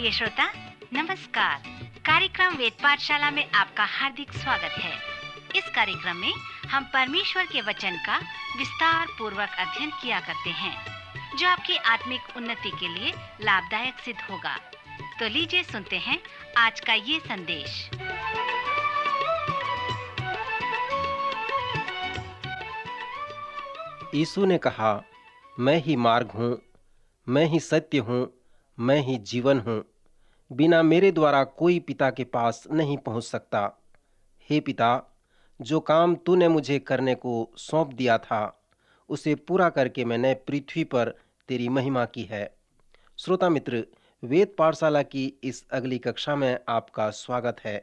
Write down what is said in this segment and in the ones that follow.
प्रिय श्रोता, नमस्कार। कार्यक्रम वेद पाठशाला में आपका हार्दिक स्वागत है। इस कार्यक्रम में हम परमेश्वर के वचन का विस्तार पूर्वक अध्ययन किया करते हैं, जो आपकी आत्मिक उन्नति के लिए लाभदायक सिद्ध होगा। तो लीजिए सुनते हैं आज का ये संदेश। यीशु ने कहा, मैं ही मार्ग हूँ, मैं ही सत्य हूँ, मैं ही जीवन हूँ। बिना मेरे द्वारा कोई पिता के पास नहीं पहुँच सकता। हे पिता, जो काम तूने मुझे करने को सौंप दिया था, उसे पूरा करके मैंने पृथ्वी पर तेरी महिमा की है। श्रोता मित्र, वेद पाठशाला की इस अगली कक्षा में आपका स्वागत है।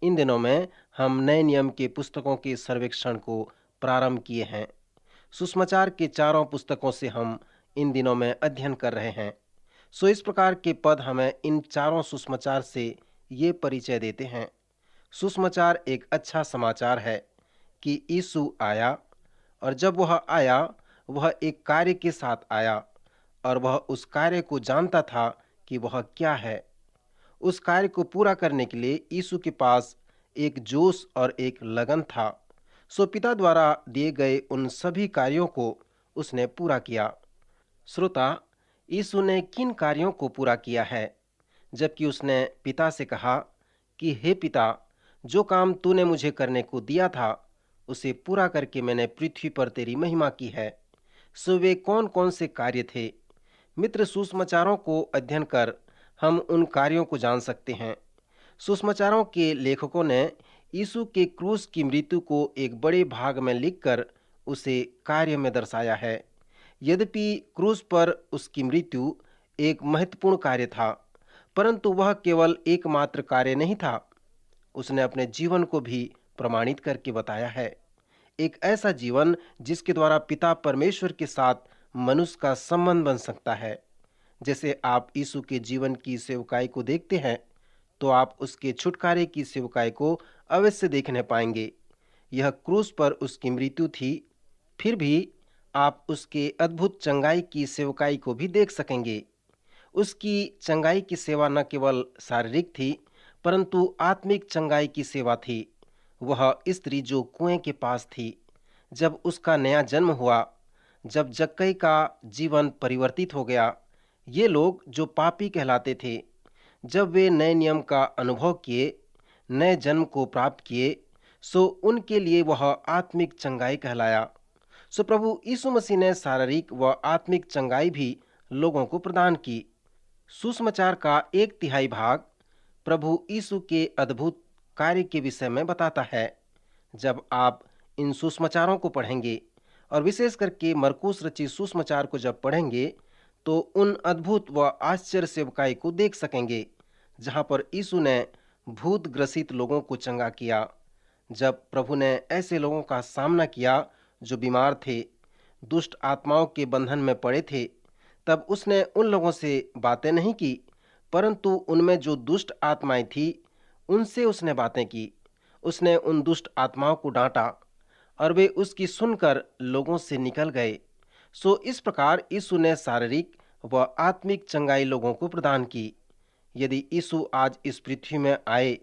इन दिनों में हम नए नियम के पुस्तकों के सर्वेक्षण को प्रारंभ किए हैं। सुसमाचार के चारों पुस्तकों से हम इन दिनों में अध्ययन कर रहे हैं। सो इस प्रकार के पद हमें इन चारों सुसमाचार से ये परिचय देते हैं। सुसमाचार एक अच्छा समाचार है कि यीशु आया, और जब वह आया वह एक कार्य के साथ आया, और वह उस कार्य को जानता था कि वह क्या है। उस कार्य को पूरा करने के लिए यीशु के पास एक जोश और एक लगन था। सो पिता द्वारा दिए गए उन सभी कार्यों को उसने पूरा किया। श्रोता, यीशु ने किन कार्यों को पूरा किया है? जबकि उसने पिता से कहा कि हे पिता, जो काम तूने मुझे करने को दिया था, उसे पूरा करके मैंने पृथ्वी पर तेरी महिमा की है। सो वे कौन कौन से कार्य थे? मित्र, सुसमाचारों को अध्ययन कर हम उन कार्यों को जान सकते हैं। सुसमाचारों के लेखकों ने यीशु के क्रूस की मृत्यु को एक बड़े भाग में लिखकर उसे कार्य में दर्शाया है। यद्यपि क्रूस पर उसकी मृत्यु एक महत्वपूर्ण कार्य था, परंतु वह केवल एकमात्र कार्य नहीं था। उसने अपने जीवन को भी प्रमाणित करके बताया है। एक ऐसा जीवन जिसके द्वारा पिता परमेश्वर के साथ मनुष्य का संबंध बन सकता है। जैसे आप यीशु के जीवन की सेवकाई को देखते हैं, तो आप उसके छुटकारे की सेवकाई को अवश्य देखने पाएंगे। यह क्रूस पर उसकी मृत्यु थी, फिर भी आप उसके अद्भुत चंगाई की सेवकाई को भी देख सकेंगे। उसकी चंगाई की सेवा न केवल शारीरिक थी, परंतु आत्मिक चंगाई की सेवा थी। वह स्त्री जो कुएं के पास थी, जब उसका नया जन्म हुआ, जब जक्कई का जीवन परिवर्तित हो गया, ये लोग जो पापी कहलाते थे, जब वे नए नियम का अनुभव किए, नए जन्म को प्राप्त किए, सो उनके लिए वह आत्मिक चंगाई कहलाया। सो प्रभु यीशु मसीह ने शारीरिक व आत्मिक चंगाई भी लोगों को प्रदान की। सुसमाचार का 1/3 भाग प्रभु यीशु के अद्भुत कार्य के विषय में बताता है। जब आप इन सुसमाचारों को पढ़ेंगे, और विशेष करके मरकुस रचित सुसमाचार को जब पढ़ेंगे, तो उन अद्भुत व आश्चर्य सेवकाई को देख सकेंगे, जहाँ पर यीशु ने भूत ग्रसित लोगों को चंगा किया। जब प्रभु ने ऐसे लोगों का सामना किया जो बीमार थे, दुष्ट आत्माओं के बंधन में पड़े थे, तब उसने उन लोगों से बातें नहीं की, परंतु उनमें जो दुष्ट आत्माएं थी, उनसे उसने बातें की। उसने उन दुष्ट आत्माओं को डांटा, और वे उसकी सुनकर लोगों से निकल गए। सो इस प्रकार यीशु ने शारीरिक व आत्मिक चंगाई लोगों को प्रदान की। यदि यीशु आज इस पृथ्वी में आए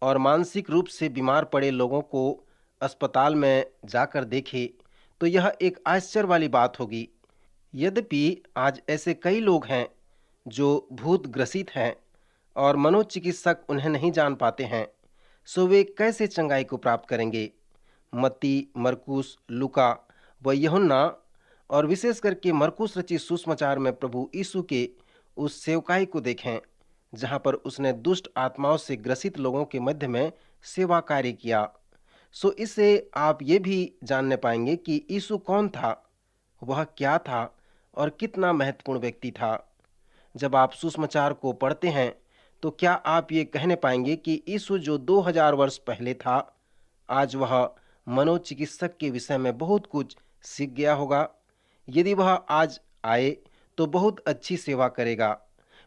और मानसिक रूप से बीमार पड़े लोगों को अस्पताल में जाकर देखे, तो यह एक आश्चर्य वाली बात होगी। यद्यपि आज ऐसे कई लोग हैं जो भूत ग्रसित हैं, और मनोचिकित्सक उन्हें नहीं जान पाते हैं, सो वे कैसे चंगाई को प्राप्त करेंगे? मत्ती, मरकुस, लूका व यूहन्ना, और विशेष करके मरकुस रचित सुसमाचार में प्रभु यीशु के उस सेवकाई को देखें, जहाँ पर उसने दुष्ट आत्माओं से ग्रसित लोगों के मध्य में सेवा कार्य किया। सो इससे आप ये भी जानने पाएंगे कि यीशु कौन था, वह क्या था, और कितना महत्वपूर्ण व्यक्ति था। जब आप सुसमाचार को पढ़ते हैं, तो क्या आप ये कहने पाएंगे कि यीशु जो 2000 वर्ष पहले था, आज वह मनोचिकित्सक के विषय में बहुत कुछ सीख गया होगा? यदि वह आज आए तो बहुत अच्छी सेवा करेगा।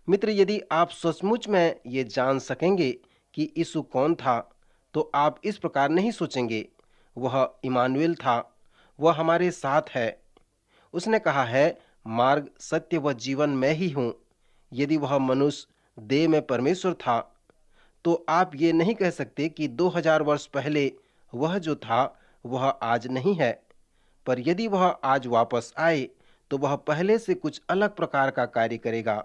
मित्र, यदि आप सचमुच में ये जान सकेंगे कि यीशु कौन था, तो आप इस प्रकार नहीं सोचेंगे, वह इमानुएल था, वह हमारे साथ है। उसने कहा है, मार्ग, सत्य व जीवन मैं ही हूँ। यदि वह मनुष्य देह में परमेश्वर था, तो आप ये नहीं कह सकते कि 2000 वर्ष पहले वह जो था वह आज नहीं है। पर यदि वह आज वापस आए तो वह पहले से कुछ अलग प्रकार का कार्य करेगा।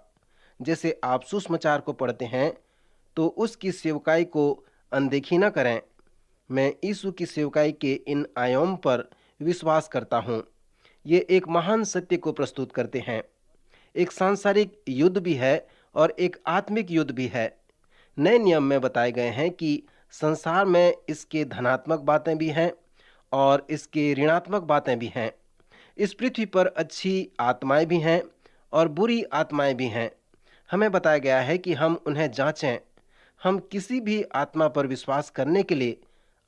जैसे आप सुसमाचार को पढ़ते हैं तो उसकी सेवकाई को अनदेखी न करें। मैं यीशु की सेवकाई के इन आयाम पर विश्वास करता हूँ। ये एक महान सत्य को प्रस्तुत करते हैं। एक सांसारिक युद्ध भी है और एक आत्मिक युद्ध भी है। नए नियम में बताए गए हैं कि संसार में इसके धनात्मक बातें भी हैं और इसके ऋणात्मक बातें भी हैं। इस पृथ्वी पर अच्छी आत्माएं भी हैं और बुरी आत्माएं भी हैं। हमें बताया गया है कि हम उन्हें जांचें। हम किसी भी आत्मा पर विश्वास करने के लिए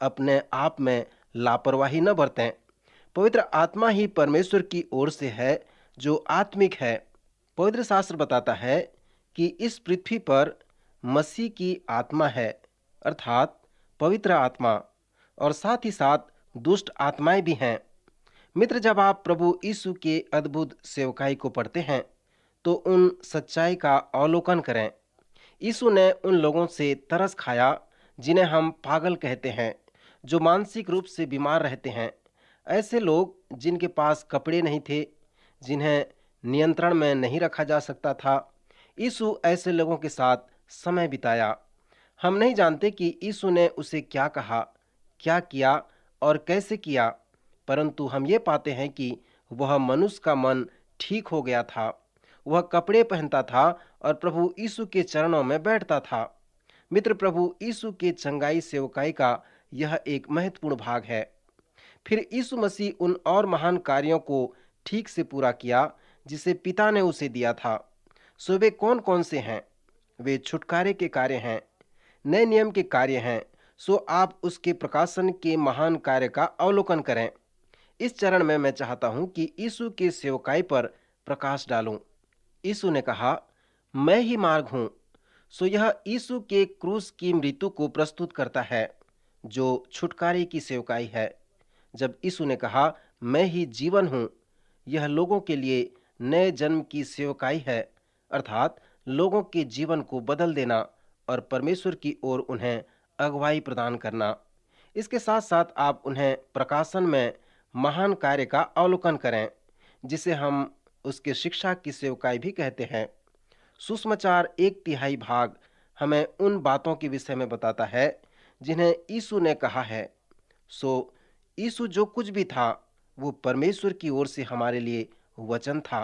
अपने आप में लापरवाही न बरतें। पवित्र आत्मा ही परमेश्वर की ओर से है जो आत्मिक है। पवित्र शास्त्र बताता है कि इस पृथ्वी पर मसीह की आत्मा है, अर्थात पवित्र आत्मा, और साथ ही साथ दुष्ट आत्माएं भी हैं। मित्र, जब आप प्रभु यीशु के अद्भुत सेवकाई को पढ़ते हैं तो उन सच्चाई का अवलोकन करें। यीशु ने उन लोगों से तरस खाया जिन्हें हम पागल कहते हैं, जो मानसिक रूप से बीमार रहते हैं। ऐसे लोग जिनके पास कपड़े नहीं थे, जिन्हें नियंत्रण में नहीं रखा जा सकता था। यीशु ऐसे लोगों के साथ समय बिताया। हम नहीं जानते कि यीशु ने उसे क्या कहा, क्या किया और कैसे किया, परंतु हम ये पाते हैं कि वह मनुष्य का मन ठीक हो गया था। वह कपड़े पहनता था और प्रभु यीशु के चरणों में बैठता था। मित्र, प्रभु यीशु के चंगाई सेवकाई का यह एक महत्वपूर्ण भाग है। फिर यीशु मसीह उन और महान कार्यों को ठीक से पूरा किया जिसे पिता ने उसे दिया था। सो वे कौन कौन से हैं? वे छुटकारे के कार्य हैं, नए नियम के कार्य हैं। सो आप उसके प्रकाशन के महान कार्य का अवलोकन करें। इस चरण में मैं चाहता हूं कि यीशु के सेवकाई पर प्रकाश डालूं। यीशु ने कहा, मैं ही मार्ग हूं। सो यह यीशु के क्रूस की मृत्यु को प्रस्तुत करता है जो छुटकारे की सेवकाई है। जब यीशु ने कहा, मैं ही जीवन हूं, यह लोगों के लिए नए जन्म की सेवकाई है, अर्थात लोगों के जीवन को बदल देना और परमेश्वर की ओर उन्हें अगुवाई प्रदान करना। इसके साथ साथ आप उन्हें प्रकाशन में महान कार्य का अवलोकन करें, जिसे हम उसके शिक्षा की सेवकाई भी कहते हैं। सुसमाचार 1/3 भाग हमें उन बातों के विषय में बताता है जिन्हें यीशु ने कहा है। सो यीशु जो कुछ भी था वो परमेश्वर की ओर से हमारे लिए वचन था,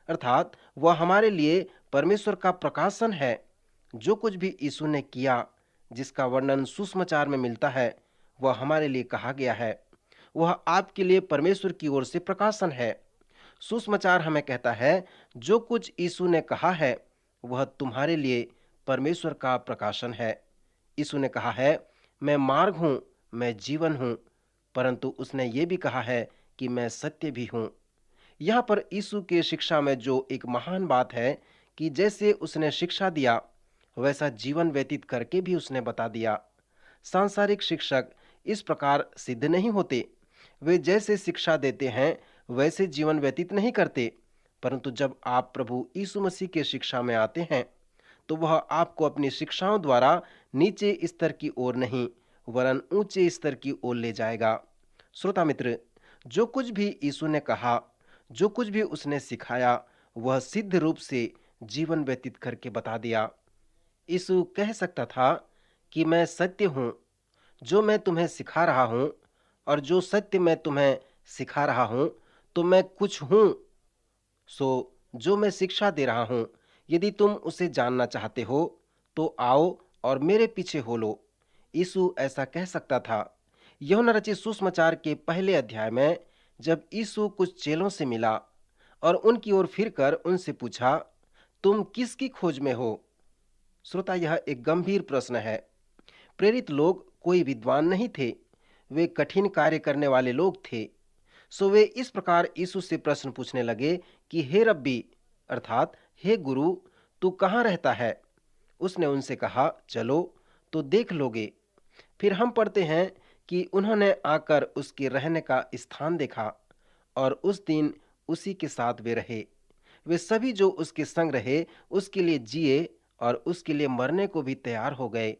अर्थात वह हमारे लिए परमेश्वर का प्रकाशन है। जो कुछ भी यीशु ने किया, जिसका वर्णन सुसमाचार में मिलता है, वह हमारे लिए कहा गया है। वह आपके लिए परमेश्वर की ओर से प्रकाशन है। सुसमाचार हमें कहता है जो कुछ यीशु ने कहा है वह तुम्हारे लिए परमेश्वर का प्रकाशन है। यीशु ने कहा है, मैं मार्ग हूं, मैं जीवन हूं, परंतु उसने ये भी कहा है कि मैं सत्य भी हूं। यहाँ पर यीशु के शिक्षा में जो एक महान बात है कि जैसे उसने शिक्षा दिया वैसा जीवन व्यतीत करके भी उसने बता दिया। सांसारिक शिक्षक इस प्रकार सिद्ध नहीं होते। वे जैसे शिक्षा देते हैं वैसे जीवन व्यतीत नहीं करते, परंतु जब आप प्रभु यीशु मसीह के शिक्षा में आते हैं तो वह आपको अपनी शिक्षाओं द्वारा नीचे स्तर की ओर नहीं वरन ऊंचे स्तर की ओर ले जाएगा। श्रोता मित्र, जो कुछ भी यीशु ने कहा, जो कुछ भी उसने सिखाया, वह सिद्ध रूप से जीवन व्यतीत करके बता दिया। यीशु कह सकता था कि मैं सत्य हूं, जो मैं तुम्हें सिखा रहा हूं, और जो सत्य मैं तुम्हें सिखा रहा हूं तो मैं कुछ हूं। सो जो मैं शिक्षा दे रहा हूं, यदि तुम उसे जानना चाहते हो तो आओ और मेरे पीछे हो लो। यीशु ऐसा कह सकता था। यूहन्ना रचित सुसमाचार के पहले अध्याय में जब यीशु कुछ चेलों से मिला और उनकी ओर फिरकर उनसे पूछा, तुम किसकी खोज में हो? श्रोता, यह एक गंभीर प्रश्न है। प्रेरित लोग कोई विद्वान नहीं थे, वे कठिन कार्य करने वाले लोग थे। सो वे इस प्रकार यीशु से प्रश्न पूछने लगे कि हे रब्बी, अर्थात हे गुरु, तू कहाँ रहता है? उसने उनसे कहा, चलो तो देख लोगे। फिर हम पढ़ते हैं कि उन्होंने आकर उसके रहने का स्थान देखा और उस दिन उसी के साथ वे रहे। वे सभी जो उसके संग रहे उसके लिए जिए और उसके लिए मरने को भी तैयार हो गए।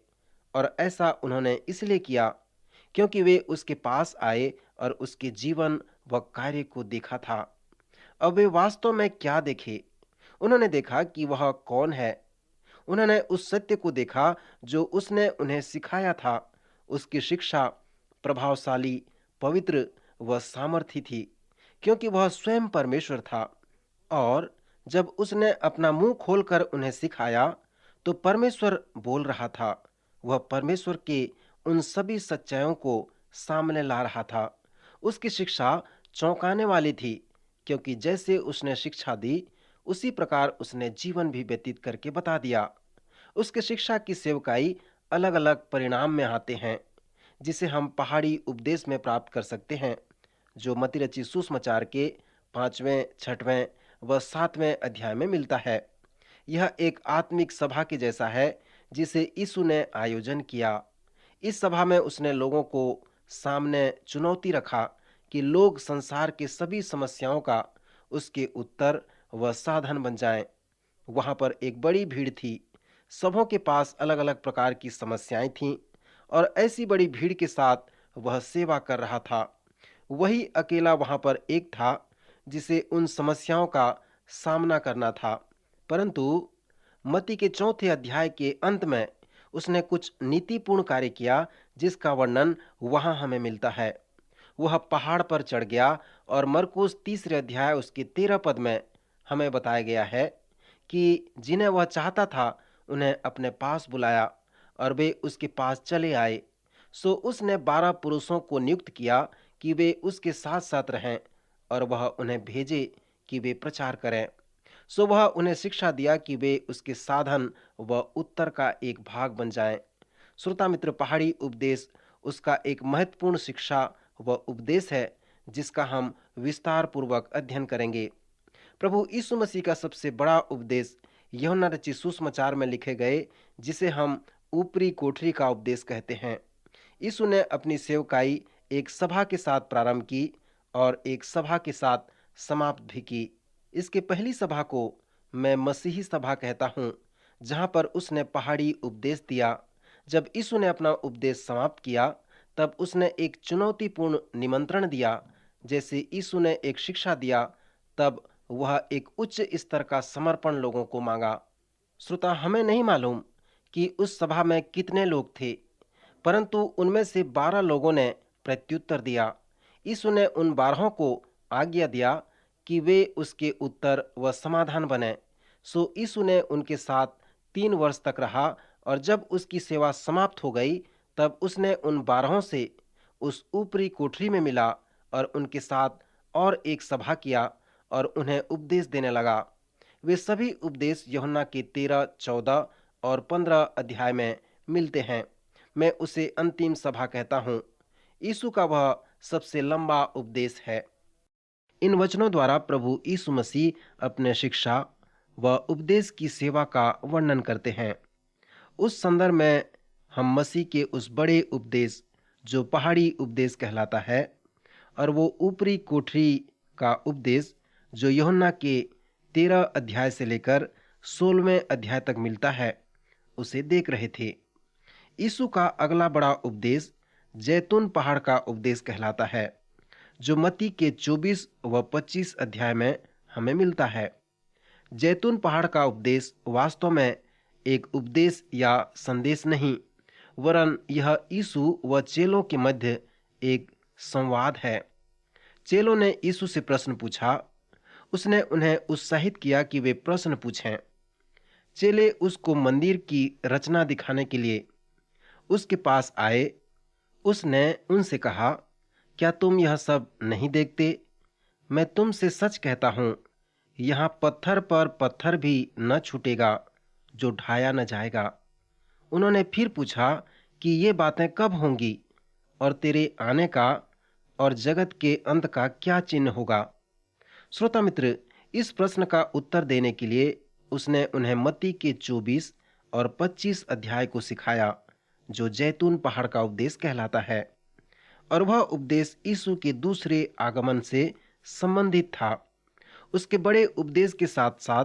और ऐसा उन्होंने इसलिए किया क्योंकि वे उसके पास आए और उसके जीवन व कार्य को देखा था। अब वे वास्तव में क्या देखे? उन्होंने देखा कि वह कौन है। उन्होंने उस सत्य को देखा जो उसने उन्हें सिखाया था। उसकी शिक्षा प्रभावशाली, पवित्र व सामर्थी थी, क्योंकि वह स्वयं परमेश्वर था। और जब उसने अपना मुंह खोलकर उन्हें सिखाया, तो परमेश्वर बोल रहा था। वह परमेश्वर के उन सभी सच्चाइयों को सामने ला रहा था। उसकी शिक्षा चौंकाने वाली थी, क्योंकि जैसे उसने शिक्षा दी, उसी प्रकार उसने जीवन भी व्यतीत करके बता दिया। उसकी शिक्षा की सेवकाई अलग अलग परिणाम में आते हैं, जिसे हम पहाड़ी उपदेश में प्राप्त कर सकते हैं, जो मत्ती रचित सुसमाचार के 5वें, 6वें व 7वें अध्याय में मिलता है। यह एक आत्मिक सभा के जैसा है जिसे यीशु ने आयोजन किया। इस सभा में उसने लोगों को सामने चुनौती रखा कि लोग संसार के सभी समस्याओं का उसके उत्तर व साधन बन जाएं। वहां पर एक बड़ी भीड़ थी। सबों के पास अलग अलग प्रकार की समस्याएं थीं, और ऐसी बड़ी भीड़ के साथ वह सेवा कर रहा था। वही अकेला वहां पर एक था जिसे उन समस्याओं का सामना करना था। परंतु मत्ती के 4थे अध्याय के अंत में उसने कुछ नीतिपूर्ण कार्य किया, जिसका वर्णन वहां हमें मिलता है। वह पहाड़ पर चढ़ गया, और मरकुस 3रे अध्याय उसके 13 पद में हमें बताया गया है कि जिन्हें वह चाहता था उन्हें अपने पास बुलाया, और वे उसके पास चले आए। सो उसने 12 पुरुषों को नियुक्त किया कि वे उसके साथ साथ रहें, और वह उन्हें भेजे कि वे प्रचार करें। सो वह उन्हें शिक्षा दिया कि वे उसके साधन व उत्तर का एक भाग बन जाएं। श्रोता मित्र, पहाड़ी उपदेश उसका एक महत्वपूर्ण शिक्षा व उपदेश है, जिसका हम विस्तार पूर्वक अध्ययन करेंगे। प्रभु यीशु मसीह का सबसे बड़ा उपदेश यूहन्ना रचित सुसमाचार में लिखे गए, जिसे हम ऊपरी कोठरी का उपदेश कहते हैं। यीशु ने अपनी सेवकाई एक सभा के साथ प्रारंभ की और एक सभा के साथ समाप्त भी की। इसके पहली सभा को मैं मसीही सभा कहता हूँ, जहाँ पर उसने पहाड़ी उपदेश दिया। जब यीशु ने अपना उपदेश समाप्त किया, तब उसने एक चुनौतीपूर्ण निमंत्रण दिया। जैसे यीशु ने एक शिक्षा दिया, तब वह एक उच्च स्तर का समर्पण लोगों को मांगा। श्रोता, हमें नहीं मालूम कि उस सभा में कितने लोग थे, परंतु उनमें से 12 लोगों ने प्रत्युत्तर दिया। यीशु ने उन 12 को आज्ञा दिया कि वे उसके उत्तर व समाधान बने। सो यीशु ने उनके साथ 3 वर्ष तक रहा, और जब उसकी सेवा समाप्त हो गई, तब उसने उन 12 से उस ऊपरी कोठरी में मिला और उनके साथ और एक सभा किया और उन्हें उपदेश देने लगा। वे सभी उपदेश यूहन्ना के 13, 14 और 15 अध्याय में मिलते हैं। मैं उसे अंतिम सभा कहता हूँ। यीशु का वह सबसे लंबा उपदेश है। इन वचनों द्वारा प्रभु यीशु मसीह अपने शिक्षा व उपदेश की सेवा का वर्णन करते हैं। उस संदर्भ में हम मसीह के उस बड़े उपदेश, जो पहाड़ी उपदेश कहलाता है, और वो ऊपरी कोठरी का उपदेश, जो यूहन्ना के 13 अध्याय से लेकर 16वें अध्याय तक मिलता है, उसे देख रहे थे। यीशु का अगला बड़ा उपदेश जैतून पहाड़ का उपदेश कहलाता है, जो मत्ती के 24 व 25 अध्याय में हमें मिलता है। जैतून पहाड़ का उपदेश वास्तव में एक उपदेश या संदेश नहीं, वरन यह यीशु व चेलों के मध्य एक संवाद है। चेलों ने यीशु से प्रश्न पूछा। उसने उन्हें उत्साहित किया कि वे प्रश्न पूछें। चेले उसको मंदिर की रचना दिखाने के लिए उसके पास आए। उसने उनसे कहा, क्या तुम यह सब नहीं देखते? मैं तुमसे सच कहता हूँ, यहाँ पत्थर पर पत्थर भी न छूटेगा जो ढाया न जाएगा। उन्होंने फिर पूछा कि ये बातें कब होंगी, और तेरे आने का और जगत के अंत का क्या चिन्ह होगा? श्रोता मित्र, इस प्रश्न का उत्तर देने के लिए उसने उन्हें मत्ती के 24 और 25 अध्याय को सिखाया, जो जैतून पहाड़ का उपदेश कहलाता है। और वह उपदेश यीशु के दूसरे आगमन से संबंधित था। उसके बड़े उपदेश के साथ साथ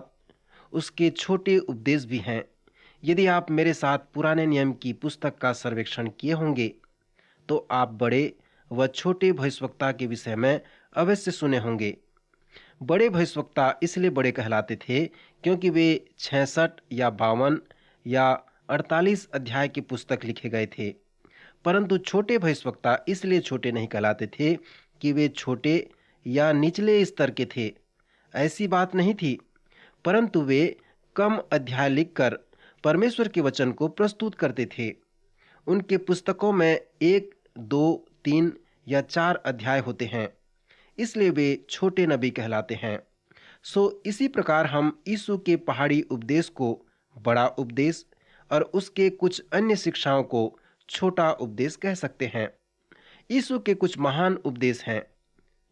उसके छोटे उपदेश भी हैं। यदि आप मेरे साथ पुराने नियम की पुस्तक का सर्वेक्षण किए होंगे तो आप बड़े व छोटे भविष्यवक्ता के विषय में अवश्य सुने होंगे। बड़े भविष्यवक्ता इसलिए बड़े कहलाते थे क्योंकि वे 66 या 52 या 48 अध्याय की पुस्तक लिखे गए थे। परंतु छोटे भविष्यवक्ता इसलिए छोटे नहीं कहलाते थे कि वे छोटे या निचले स्तर के थे, ऐसी बात नहीं थी, परंतु वे कम अध्याय लिखकर परमेश्वर के वचन को प्रस्तुत करते थे। उनके पुस्तकों में 1, 2, 3 या 4 अध्याय होते हैं, इसलिए वे छोटे नबी कहलाते हैं। इसी प्रकार हम यीशु के पहाड़ी उपदेश को बड़ा उपदेश और उसके कुछ अन्य शिक्षाओं को छोटा उपदेश कह सकते हैं। यीशु के कुछ महान उपदेश हैं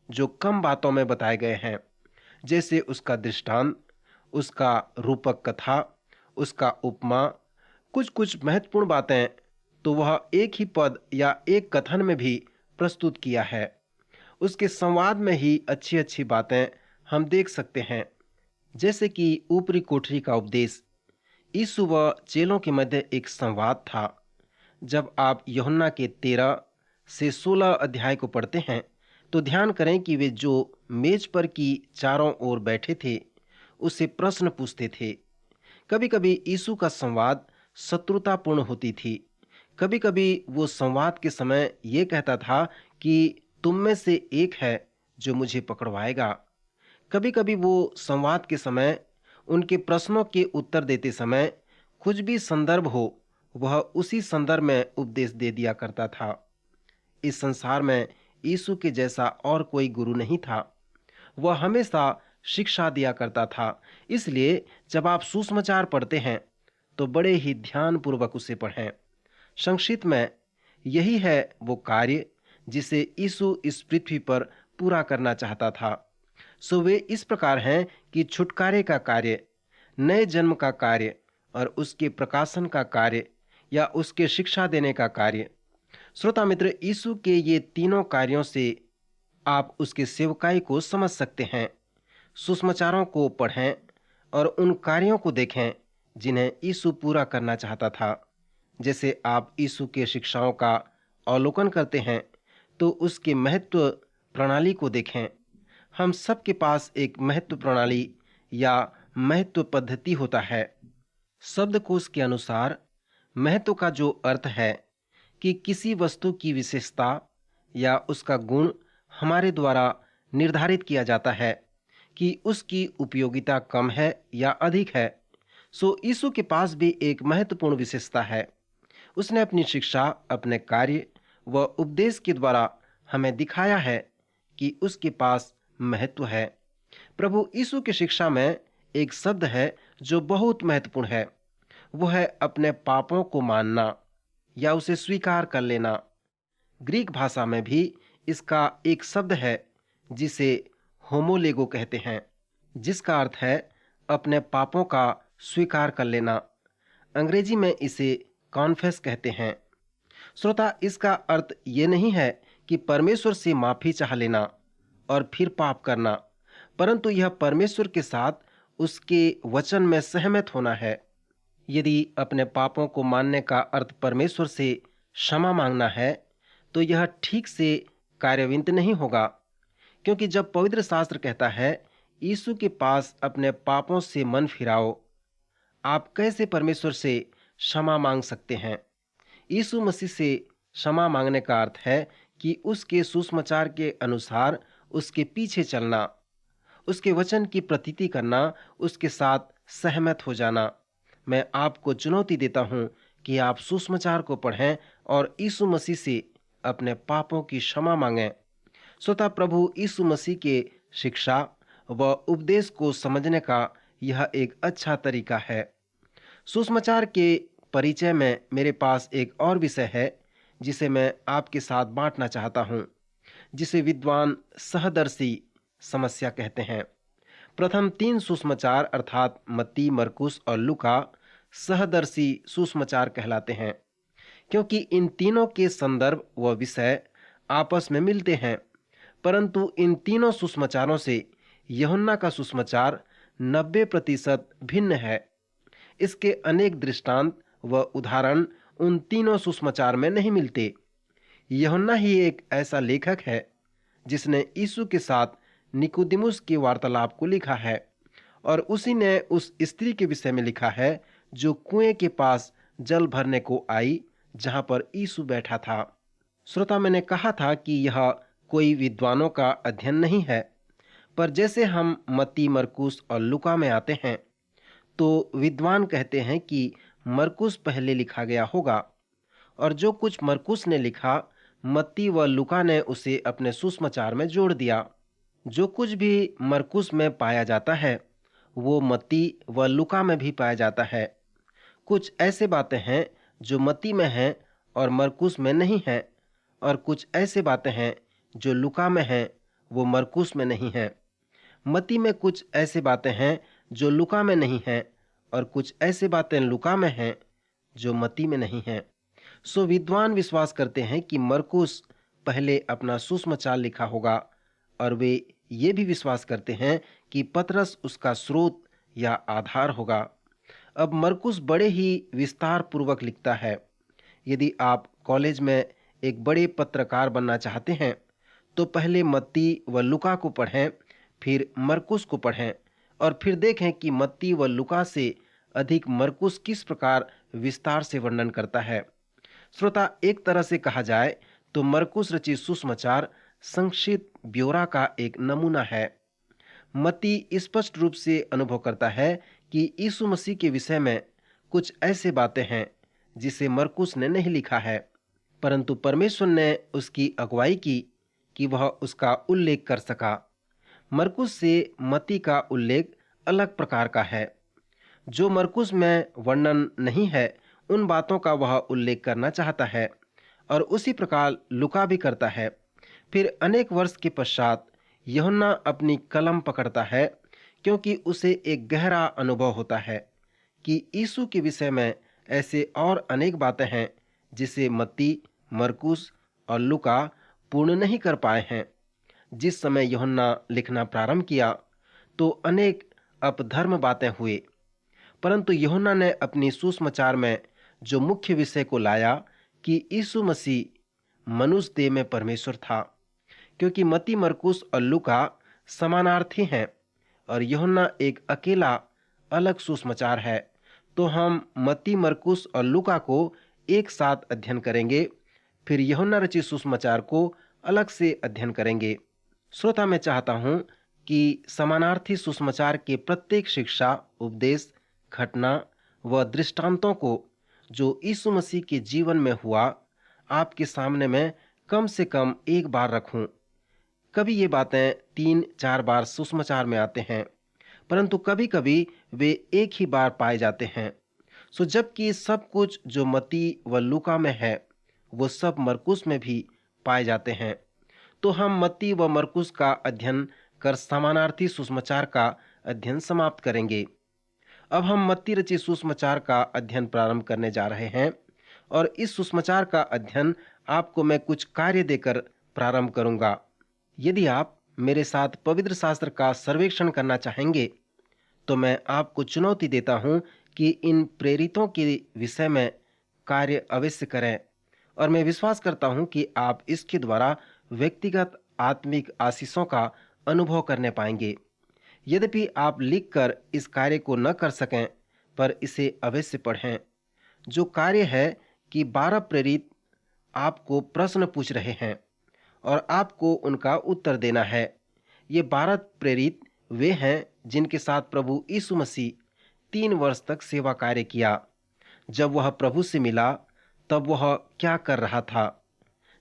जो कम बातों में बताए गए हैं, जैसे उसका दृष्टांत, उसका रूपक कथा, उसका उपमा। कुछ महत्वपूर्ण बातें तो वह एक ही पद या एक कथन में भी प्रस्तुत किया है। उसके संवाद में ही अच्छी अच्छी बातें हम देख सकते हैं, जैसे कि ऊपरी कोठरी का उपदेश। यीशु व चेलों के मध्य एक संवाद था। जब आप यूहन्ना के 13 से 16 अध्याय को पढ़ते हैं तो ध्यान करें कि वे जो मेज पर की चारों ओर बैठे थे उससे प्रश्न पूछते थे। कभी कभी यीशु का संवाद शत्रुतापूर्ण होती थी। कभी कभी वो संवाद के समय ये कहता था कि तुम में से एक है जो मुझे पकड़वाएगा। कभी कभी वो संवाद के समय उनके प्रश्नों के उत्तर देते समय कुछ भी संदर्भ हो वह उसी संदर्भ में उपदेश दे दिया करता था। इस संसार में यीशु के जैसा और कोई गुरु नहीं था। वह हमेशा शिक्षा दिया करता था। इसलिए जब आप सुसमाचार पढ़ते हैं तो बड़े ही ध्यानपूर्वक उसे पढ़ें। संक्षिप्त में यही है वो कार्य जिसे यीशु इस पृथ्वी पर पूरा करना चाहता था। वे इस प्रकार हैं कि छुटकारे का कार्य, नए जन्म का कार्य और उसके प्रकाशन का कार्य या उसके शिक्षा देने का कार्य। श्रोता मित्र, यीशु के ये तीनों कार्यों से आप उसके सेवकाई को समझ सकते हैं। सुसमाचारों को पढ़ें और उन कार्यों को देखें जिन्हें यीशु पूरा करना चाहता था। जैसे आप यीशु के शिक्षाओं का अवलोकन करते हैं तो उसके महत्व प्रणाली को देखें। हम सबके पास एक महत्व प्रणाली या महत्व पद्धति होता है। शब्दकोश के अनुसार महत्व का जो अर्थ है कि किसी वस्तु की विशेषता या उसका गुण हमारे द्वारा निर्धारित किया जाता है कि उसकी उपयोगिता कम है या अधिक है। यीशु के पास भी एक महत्वपूर्ण विशेषता है। उसने अपनी शिक्षा, अपने कार्य व उपदेश के द्वारा हमें दिखाया है कि उसके पास महत्व है। प्रभु यीशु की शिक्षा में एक शब्द है जो बहुत महत्वपूर्ण है। वो है अपने पापों को मानना या उसे स्वीकार कर लेना। ग्रीक भाषा में भी इसका एक शब्द है जिसे होमोलेगो कहते हैं, जिसका अर्थ है अपने पापों का स्वीकार कर लेना। अंग्रेजी में इसे कॉन्फेस कहते हैं। श्रोता, इसका अर्थ ये नहीं है कि परमेश्वर से माफी चाह लेना और फिर पाप करना, परंतु यह परमेश्वर के साथ उसके वचन में सहमत होना है। यदि अपने पापों को मानने का अर्थ परमेश्वर से क्षमा मांगना है तो यह ठीक से कार्यान्वित नहीं होगा, क्योंकि जब पवित्र शास्त्र कहता है यीशु के पास अपने पापों से मन फिराओ, आप कैसे परमेश्वर से क्षमा मांग सकते हैं? यीशु मसीह से क्षमा मांगने का अर्थ है कि उसके सुसमाचार के अनुसार उसके पीछे चलना, उसके वचन की प्रतीति करना, उसके साथ सहमत हो जाना। मैं आपको चुनौती देता हूं कि आप सुसमाचार को पढ़ें और यीशु मसीह से अपने पापों की क्षमा मांगें। श्रोता, प्रभु यीशु मसीह के शिक्षा व उपदेश को समझने का यह एक अच्छा तरीका है। सुसमाचार के परिचय में मेरे पास एक और विषय है जिसे मैं आपके साथ बांटना चाहता हूं, जिसे विद्वान सहदर्शी समस्या कहते हैं। प्रथम 3 सुसमाचार अर्थात मत्ती, मरकुस और लूका सहदर्शी सुसमाचार कहलाते हैं, क्योंकि इन तीनों के संदर्भ व विषय आपस में मिलते हैं। परंतु इन तीनों सुसमाचारों से यूहन्ना का सुसमाचार 90% भिन्न है। इसके अनेक दृष्टांत व उदाहरण उन तीनों सुसमाचार में नहीं मिलते। यूहन्ना ही एक ऐसा लेखक है जिसने यीशु के साथ निकोदेमुस के वार्तालाप को लिखा है, और उसी ने उस स्त्री के विषय में लिखा है जो कुएं के पास जल भरने को आई, जहां पर यीशु बैठा था। श्रोता, मैंने कहा था कि यह कोई विद्वानों का अध्ययन नहीं है, पर जैसे हम मत्ती, मरकुस और लूका में आते हैं तो विद्वान कहते हैं कि मरकुस पहले लिखा गया होगा, और जो कुछ मरकुस ने लिखा मत्ती व लूका ने उसे अपने सुसमाचार में जोड़ दिया। जो कुछ भी मरकुस में पाया जाता है वो मत्ती व लूका में भी पाया जाता है। कुछ ऐसे बातें हैं जो मत्ती में हैं और मरकुस में नहीं हैं, और कुछ ऐसे बातें हैं जो लूका में हैं, वो मरकुस में नहीं हैं। मत्ती में कुछ ऐसे बातें हैं जो लूका में नहीं हैं, और कुछ ऐसे बातें लूका में हैं जो मत्ती में नहीं हैं। सो विद्वान विश्वास करते हैं कि मरकुस पहले अपना सुसमाचार लिखा होगा, और वे ये भी विश्वास करते हैं कि पतरस उसका स्रोत या आधार होगा। अब मरकुस बड़े ही विस्तार पूर्वक लिखता है। यदि आप कॉलेज में एक बड़े पत्रकार बनना चाहते हैं तो पहले मत्ती व लूका को पढ़ें, फिर मरकुस को पढ़ें, और फिर देखें कि मत्ती व लूका से अधिक मरकुस किस प्रकार विस्तार से वर्णन करता है। श्रोता, एक तरह से कहा जाए तो मरकुस रचित सुसमाचार संक्षिप्त ब्यौरा का एक नमूना है। मत्ती स्पष्ट रूप से अनुभव करता है कि यीशु मसीह के विषय में कुछ ऐसे बातें हैं जिसे मरकुस ने नहीं लिखा है, परंतु परमेश्वर ने उसकी अगुवाई की कि वह उसका उल्लेख कर सका। मरकुस से मत्ती का उल्लेख अलग प्रकार का है। जो मरकुस में वर्णन नहीं है उन बातों का वह उल्लेख करना चाहता है, और उसी प्रकार लूका भी करता है। फिर अनेक वर्ष के पश्चात यूहन्ना अपनी कलम पकड़ता है, क्योंकि उसे एक गहरा अनुभव होता है कि यीशु के विषय में ऐसे और अनेक बातें हैं जिसे मत्ती, मरकुस और लूका पूर्ण नहीं कर पाए हैं। जिस समय यूहन्ना लिखना प्रारंभ किया तो अनेक अपधर्म बातें हुए, परंतु यूहन्ना ने अपनी सुसमाचार में जो मुख्य विषय को लाया कि यीशु मसीह मनुष्य देह में परमेश्वर था। क्योंकि मत्ती, मरकुस और लूका समानार्थी हैं और यूहन्ना एक अकेला अलग सुसमाचार है, तो हम मत्ती, मरकुस और लूका को एक साथ अध्ययन करेंगे, फिर यूहन्ना रचित सुसमाचार को अलग से अध्ययन करेंगे। श्रोता, मैं चाहता हूं कि समानार्थी सुसमाचार के प्रत्येक शिक्षा, उपदेश, घटना व दृष्टांतों को जो यीशु मसीह के जीवन में हुआ आपके सामने मैं कम से कम एक बार रखूं। कभी ये बातें 3-4 बार सुसमाचार में आते हैं, परंतु कभी कभी वे एक ही बार पाए जाते हैं। सो जबकि सब कुछ जो मत्ती व लूका में है वो सब मरकुस में भी पाए जाते हैं, तो हम मत्ती व मरकुस का अध्ययन कर समानार्थी सुसमाचार का अध्ययन समाप्त करेंगे। अब हम मत्ती रचित सुसमाचार का अध्ययन प्रारंभ करने जा रहे हैं, और इस सुसमाचार का अध्ययन आपको मैं कुछ कार्य देकर प्रारंभ करूंगा। यदि आप मेरे साथ पवित्र शास्त्र का सर्वेक्षण करना चाहेंगे तो मैं आपको चुनौती देता हूं कि इन प्रेरितों के विषय में कार्य अवश्य करें, और मैं विश्वास करता हूं कि आप इसके द्वारा व्यक्तिगत आत्मिक आशीषों का अनुभव करने पाएंगे। यद्यपि आप लिखकर इस कार्य को न कर सकें, पर इसे अवश्य पढ़ें। जो कार्य है कि 12 प्रेरित आपको प्रश्न पूछ रहे हैं और आपको उनका उत्तर देना है। ये 12 प्रेरित वे हैं जिनके साथ प्रभु यीशु मसीह 3 वर्ष तक सेवा कार्य किया। जब वह प्रभु से मिला तब वह क्या कर रहा था?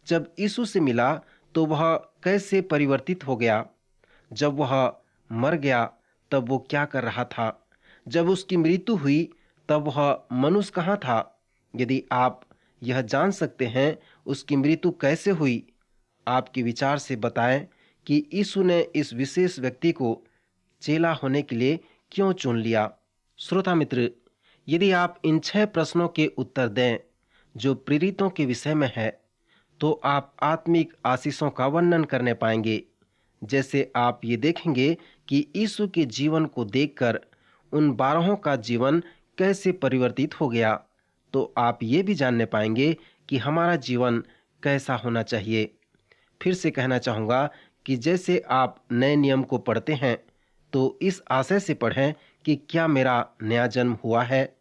जब यीशु से मिला तो वह कैसे परिवर्तित हो गया? जब वह मर गया तब वो क्या कर रहा था? जब उसकी मृत्यु हुई तब वह मनुष्य कहाँ था? यदि आप यह जान सकते हैं उसकी मृत्यु कैसे हुई, आपके विचार से बताएं कि यीशु ने इस विशेष व्यक्ति को चेला होने के लिए क्यों चुन लिया। श्रोता मित्र, यदि आप इन 6 प्रश्नों के उत्तर दें जो प्रेरितों के विषय में है, तो आप आत्मिक आशीषों का वर्णन करने पाएंगे। जैसे आप ये देखेंगे कि यीशु के जीवन को देखकर उन 12 का जीवन कैसे परिवर्तित हो गया, तो आप ये भी जानने पाएंगे कि हमारा जीवन कैसा होना चाहिए। फिर से कहना चाहूँगा कि जैसे आप नए नियम को पढ़ते हैं, तो इस आशय से पढ़ें कि क्या मेरा नया जन्म हुआ है,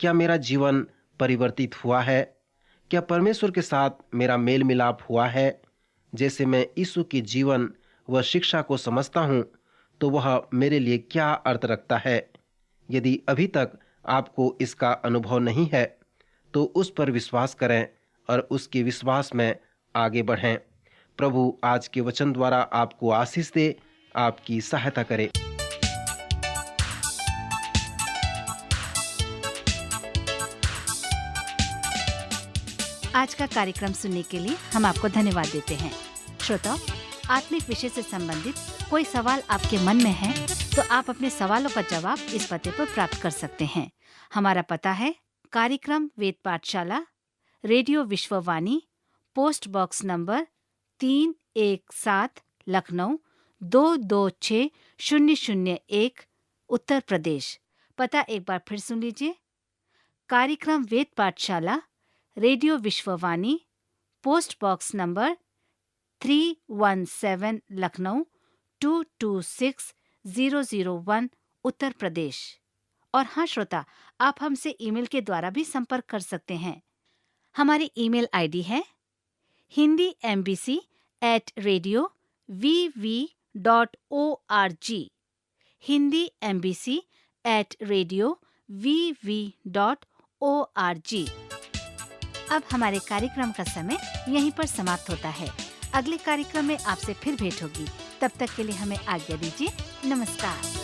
क्या मेरा जीवन परिवर्तित हुआ है, क्या परमेश्वर के साथ मेरा मेल मिलाप हुआ है। जैसे मैं यीशु के जीवन व शिक्षा को समझता हूँ, तो वह मेरे लिए क्या अर्थ रखता है। यदि अभी तक आपको इसका अनुभव नहीं है, तो उस पर विश्वास करें और उसके विश्वास में आगे बढ़ें। प्रभु आज के वचन द्वारा आपको आशीष दे, आपकी सहायता करे। आज का कार्यक्रम सुनने के लिए हम आपको धन्यवाद देते हैं। श्रोताओ, आत्मिक विषय से संबंधित कोई सवाल आपके मन में है, तो आप अपने सवालों का जवाब इस पते पर प्राप्त कर सकते हैं। हमारा पता है कार्यक्रम Ved Pathshala, radio Vishwavani, post box number 317, Lucknow 226001, Uttar Pradesh. पता एक बार फिर सुन लीजिए। कार्यक्रम Ved Pathshala, radio Vishwavani, post box number 317, Lucknow 226001, Uttar Pradesh. और हाँ श्रोता, आप हमसे ईमेल के द्वारा भी संपर्क कर सकते हैं। हमारी ईमेल आईडी है hindiembc@radiovv.org, hindiembc@radiovv.org। अब हमारे कार्यक्रम का समय यहीं पर समाप्त होता है। अगले कार्यक्रम में आपसे फिर भेंट होगी। तब तक के लिए हमें आज्ञा दीजिए। नमस्कार।